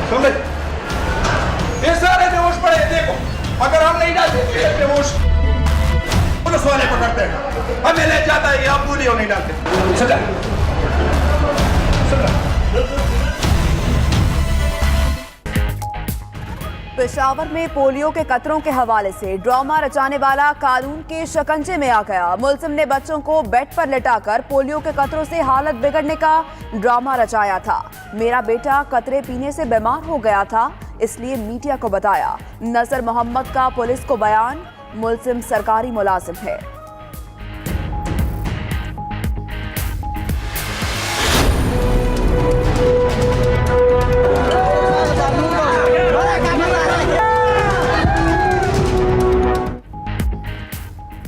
समझ? ये सारे बेहोश पड़े हैं, देखो। अगर हम नहीं डालते तो ये बेहोश पुलिस वाले पकड़ते हैं, हमें ले जाता है, आप गोली नहीं डालते। सजा पेशावर में पोलियो के कतरों के हवाले से ड्रामा रचाने वाला कानून के शिकंजे में आ गया। मुलजिम ने बच्चों को बेड पर लिटाकर पोलियो के कतरों से हालत बिगड़ने का ड्रामा रचाया था। मेरा बेटा कतरे पीने से बीमार हो गया था, इसलिए मीडिया को बताया। नजर मोहम्मद का पुलिस को बयान, मुलजिम सरकारी मुलाजिम है।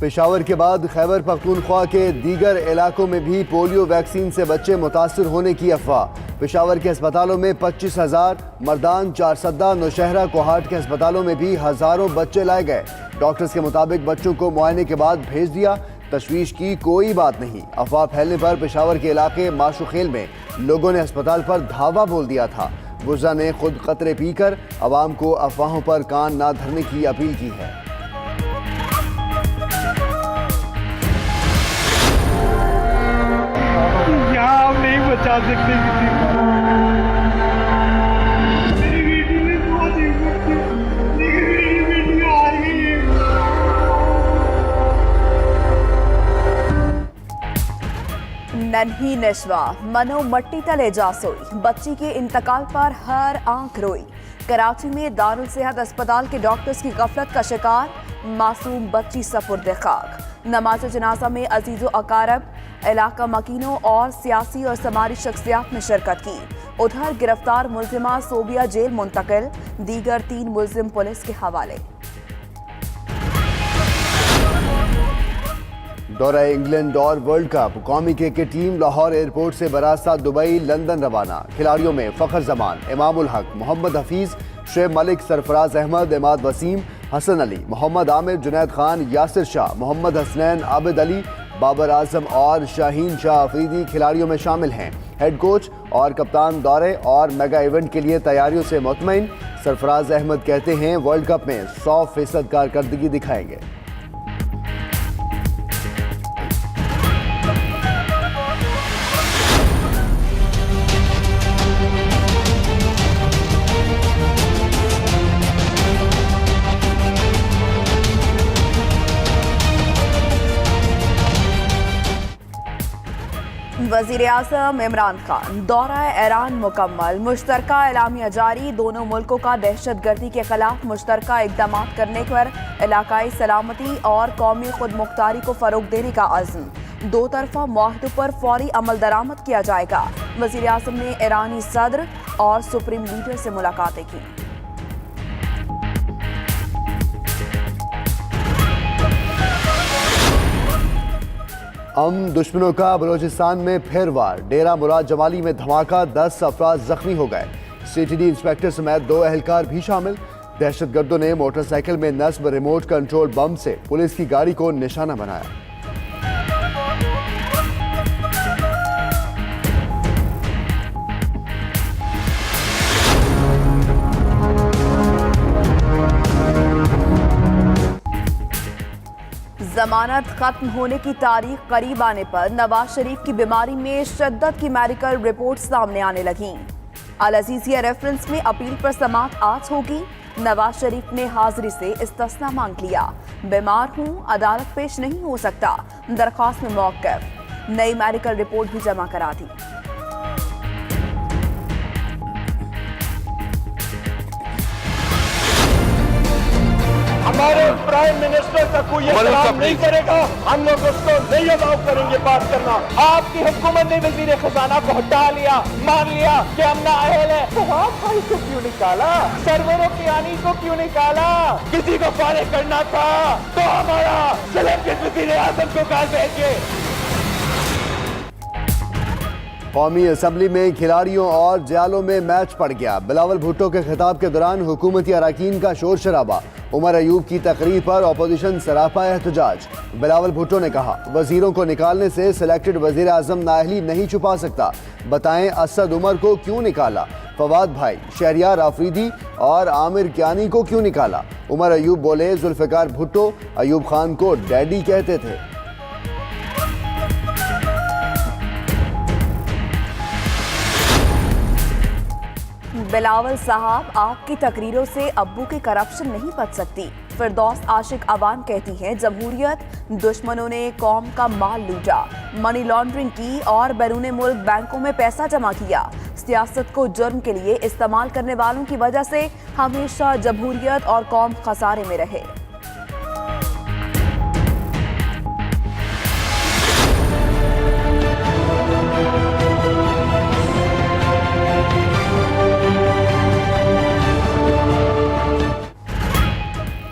पेशावर के बाद खैबर पख्तूनख्वा के दीगर इलाकों में भी पोलियो वैक्सीन से बच्चे मुतासर होने की अफवाह। पेशावर के अस्पतालों में 25,000, मर्दान, चारसद्दा, नौशहरा, कोहाट के अस्पतालों में भी हजारों बच्चे लाए गए। डॉक्टर्स के मुताबिक बच्चों को मुआयने के बाद भेज दिया। तशवीश की कोई बात नहीं। अफवाह फैलने पर पेशावर के इलाके माशुखेल में लोगों ने अस्पताल पर धावा बोल दिया था। गुर्जा ने खुद कतरे पीकर अवाम को अफवाहों पर कान ना धरने की अपील की है। हम नहीं बचा सकते किसी को। मेरी बेटी ने बहुत हिम्मत की, लेकिन मेरी बेटी हार गई है। नन्ही नशवा मनो मट्टी तले जा सोई, बच्ची के इंतकाल पर हर आंख रोई। कराची में दारुल सेहत अस्पताल के डॉक्टर्स की गफलत का शिकार, मासूम बच्ची सपुर्द खाक। नमाज जनाजा में अजीजो अकारब, इलाका मकीनों और सियासी और समाजी शख्सियात ने शिरकत की। उधर गिरफ्तार मुलजिमा सोबिया जेल मुंतकिल, दीगर 3 मुलजिम पुलिस के हवाले। दौरा इंग्लैंड और वर्ल्ड कप, कौमी क्रिकेट टीम लाहौर एयरपोर्ट से बरास्ता दुबई लंदन रवाना। खिलाड़ियों में फखर जमान, इमामुल हक, मोहम्मद हफीज, शुएब मलिक, सरफराज अहमद, इमाद वसीम, हसन अली, मोहम्मद आमिर, जुनैद खान, यासिर शाह, मोहम्मद हसनैन, आबिद अली, बाबर आजम और शाहीन शाह अफरीदी खिलाड़ियों में शामिल हैं। हेड कोच और कप्तान दौरे और मेगा इवेंट के लिए तैयारियों से मुतमईन। सरफराज अहमद कहते हैं वर्ल्ड कप में 100% कारकर्दगी दिखाएंगे। वजीर आज़म इमरान खान, दौरा ईरान मुकम्मल, मुश्तरका एलामिया जारी। दोनों मुल्कों का दहशतगर्दी के खिलाफ मुश्तरका इक़दाम करने पर इलाकाई सलामती और कौमी खुद मुख्तारी को फ़रोग देने का अज़्म। 2 तरफ़ा मुआहदों पर फौरी अमल दरामद किया जाएगा। वजीर आज़म ने ईरानी सदर और सुप्रीम लीडर से मुलाकातें की। दुश्मनों का बलोचिस्तान में फिर वार, डेरा मुराद जमाली में धमाका, 10 अफराद जख्मी हो गए। सीटीडी इंस्पेक्टर समेत 2 एहलकार भी शामिल। दहशतगर्दों ने मोटरसाइकिल में नस्ब रिमोट कंट्रोल बम से पुलिस की गाड़ी को निशाना बनाया। जमानत खत्म होने की तारीख करीब आने पर नवाज शरीफ की बीमारी में शिद्दत की मेडिकल रिपोर्ट सामने आने लगी। अल अजीजिया रेफरेंस में अपील पर समाअत आज होगी। नवाज शरीफ ने हाजिरी से इस्तिस्ना मांग लिया। बीमार हूं, अदालत पेश नहीं हो सकता, दरख्वास्त में मौक़िफ़। नई मेडिकल रिपोर्ट भी जमा करा दी। हमारे प्राइम मिनिस्टर का कोई एहतराम नहीं करेगा, हम लोग उसको नहीं अलाउ करेंगे बात करना। आपकी हुकूमत ने वजीर खजाना को हटा लिया, मान लिया कि हम नाअहल है, तो आप भाई को क्यों निकाला? सरवरों की आनी को क्यों निकाला? किसी को फारिग करना था तो हमारा सलेम के वजीर आजम को घर भेजिए। कौमी असम्बली में खिलाड़ियों और जयालों में मैच पड़ गया। बिलावल भुट्टो के खिताब के दौरान हुकूमती अरकान का शोर शराबा। उमर अयूब की तकरीर पर अपोजिशन सरापा एहतजाज। बिलावल भुट्टो ने कहा, वजीरों को निकालने से सिलेक्टेड वजीर आजम नाअहली नहीं छुपा सकता। बताएं असद उमर को क्यों निकाला, फवाद भाई, शहरियार आफरीदी और आमिर कियानी को क्यों निकाला। उमर अयूब बोले, जुल्फिकार भुट्टो अयूब खान को डैडी कहते थे। बिलावल साहब, आपकी तकरीरों से अब्बू की करप्शन नहीं बच सकती। फिरदौस आशिक अवान कहती हैं, जमहूरियत दुश्मनों ने कौम का माल लूटा, मनी लॉन्ड्रिंग की और बैरून मुल्क बैंकों में पैसा जमा किया। सियासत को जुर्म के लिए इस्तेमाल करने वालों की वजह से हमेशा जमहूरियत और कौम खसारे में रहे।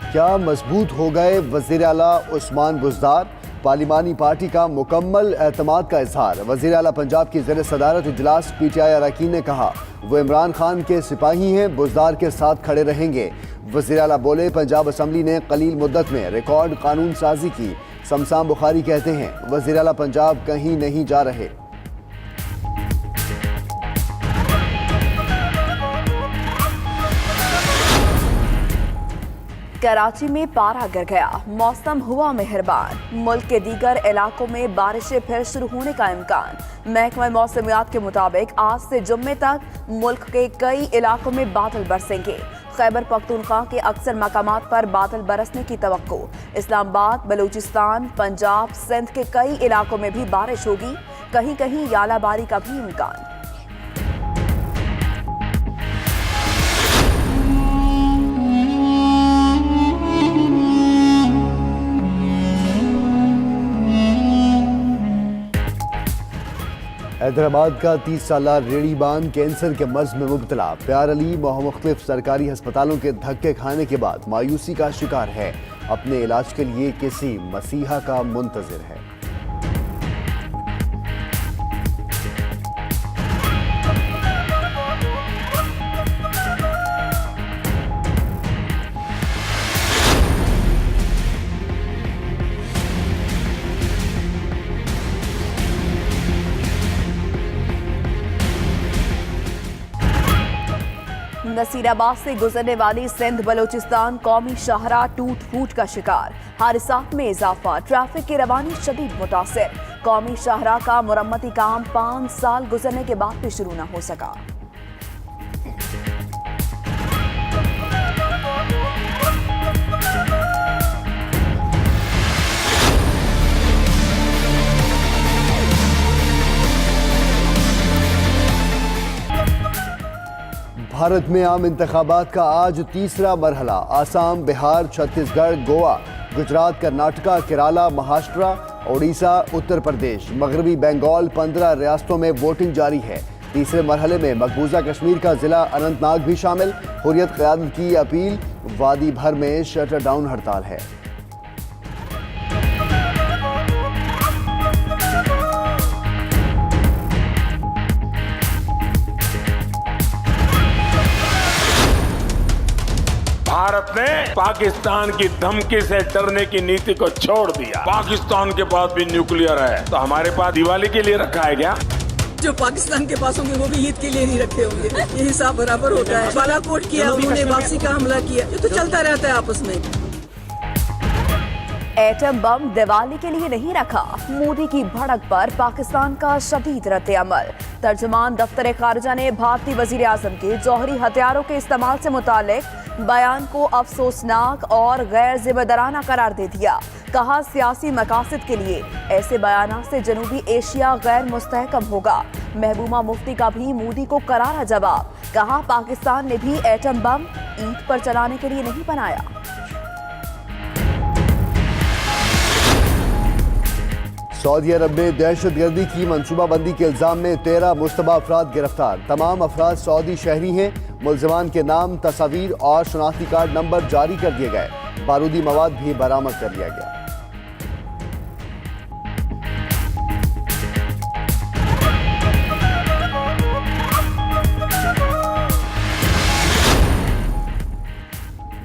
क्या मजबूत हो गए वज़ीर आला उस्मान बुज़दार। पार्लिमानी पार्टी का मुकम्मल एतमाद का इजहार। वज़ीर आला पंजाब की ज़ेर सदारत इजलास PTI अरकान ने कहा, वो इमरान खान के सिपाही हैं, बुज़दार के साथ खड़े रहेंगे। वज़ीर आला बोले, पंजाब असम्बली ने कलील मुद्दत में रिकॉर्ड कानून साजी की। शमशान बुखारी कहते हैं, वज़ीर आला पंजाब कहीं नहीं जा रहे। कराची में पारा गिर गया, मौसम हुआ मेहरबान। मुल्क के दीगर इलाकों में बारिशें फिर शुरू होने का इम्कान। महकमा मौसमियात के मुताबिक आज से जुम्मे तक मुल्क के कई इलाकों में बादल बरसेंगे। खैबर पख्तूनख्वा के अक्सर मकामात पर बादल बरसने की तवक्को। इस्लामाबाद, बलूचिस्तान, पंजाब, सिंध के कई इलाकों में भी बारिश होगी। कहीं कहीं यालाबारी का भी इम्कान। हैदराबाद का 30 साला रेड़ीबान कैंसर के मर्ज में मुब्तला। प्यार अली मुख्तलिफ सरकारी अस्पतालों के धक्के खाने के बाद मायूसी का शिकार है। अपने इलाज के लिए किसी मसीहा का मुंतजिर है। नसीराबाद से गुजरने वाली सिंध बलोचिस्तान कौमी शाहराह टूट फूट का शिकार। हादसात में इजाफा, ट्रैफिक की रवानी शदीद मुतासिर। कौमी शाहराह का मुरम्मती काम 5 साल गुजरने के बाद भी शुरू न हो सका। भारत में आम इंतखाबात का आज तीसरा मरहला। आसाम, बिहार, छत्तीसगढ़, गोवा, गुजरात, कर्नाटका, केरला, महाराष्ट्र, ओडिशा, उत्तर प्रदेश, मगरबी बंगाल 15 रियासतों में वोटिंग जारी है। तीसरे मरहले में मकबूजा कश्मीर का जिला अनंतनाग भी शामिल। हुर्रियत क़यादत की अपील, वादी भर में शटर डाउन हड़ताल है। भारत ने पाकिस्तान की धमकी से डरने की नीति को छोड़ दिया। पाकिस्तान के पास भी न्यूक्लियर है, तो हमारे पास दिवाली के लिए रखा है क्या? जो पाकिस्तान के पास होंगे वो भी ईद के लिए नहीं रखे होंगे। ये हिसाब बराबर होता है। बालाकोट किया, उन्होंने वापसी का हमला किया, ये तो चलता रहता है आपस में। एटम बम दिवाली के लिए नहीं रखा, मोदी की भड़क पर पाकिस्तान का शदीद रद्द अमल। तर्जुमान दफ्तर खारजा ने भारतीय वजीर आजम के जौहरी हथियारों के इस्तेमाल से मुतालिक बयान को अफसोसनाक और गैर जिम्मेदाराना करार दे दिया। कहा, सियासी मकासद के लिए ऐसे बयान से जनूबी एशिया गैर मुस्तहकम होगा। महबूबा मुफ्ती का भी मोदी को करारा जवाब। कहा, पाकिस्तान ने भी एटम बम ईद पर चलाने के लिए नहीं बनाया। सऊदी अरब में दहशतगर्दी की मनसूबाबंदी के इल्जाम में 13 मुश्तबा अफराद गिरफ्तार। तमाम अफराद सऊदी शहरी हैं। मुल्जिमान के नाम, तस्वीर और शनाख्ती कार्ड नंबर जारी कर दिए गए। बारूदी मवाद भी बरामद कर लिया गया।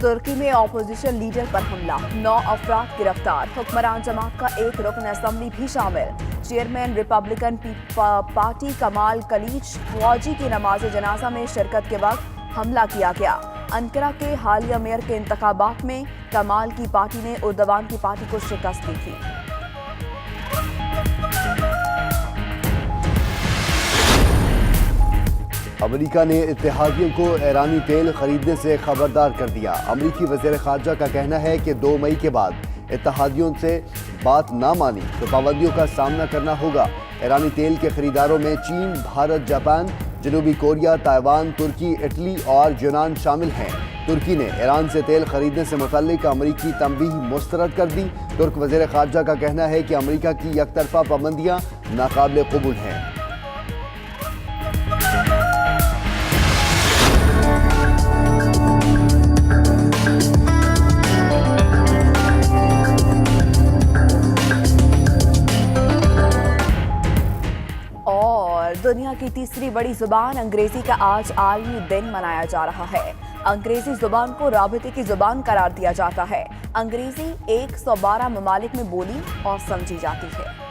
तुर्की में ऑपोजिशन लीडर पर हमला, 9 अफराद गिरफ्तार, हुक्मरान जमात का एक रुकन असेंबली भी शामिल। चेयरमैन रिपब्लिकन पार्टी कमाल कलीच फौजी की नमाज जनाजा में शिरकत के वक्त हमला किया गया। अंकारा के हालिया मेयर के इंतखाबात में कमाल की पार्टी ने उर्दवान की पार्टी को शिकस्त दी थी। अमेरिका ने इत्तेहादियों को ईरानी तेल खरीदने से खबरदार कर दिया। अमेरिकी वज़ीर ख़ारजा का कहना है कि 2 मई के बाद इत्तेहादियों से बात ना मानी तो पाबंदियों का सामना करना होगा। ईरानी तेल के खरीदारों में चीन, भारत, जापान, जनूबी कोरिया, ताइवान, तुर्की, इटली और यूनान शामिल हैं। तुर्की ने ईरान से तेल खरीदने से मुतल्लिक अमेरिकी तंबीह मुस्तरद कर दी। तुर्क वज़ीर ख़ारजा का कहना है कि अमेरिका की यकतरफा पाबंदियाँ नाकाबिल कबूल हैं। दुनिया की तीसरी बड़ी जुबान अंग्रेजी का आज आलमी दिन मनाया जा रहा है। अंग्रेजी जुबान को राबिते की जुबान करार दिया जाता है। अंग्रेजी 112 ममालिक में बोली और समझी जाती है।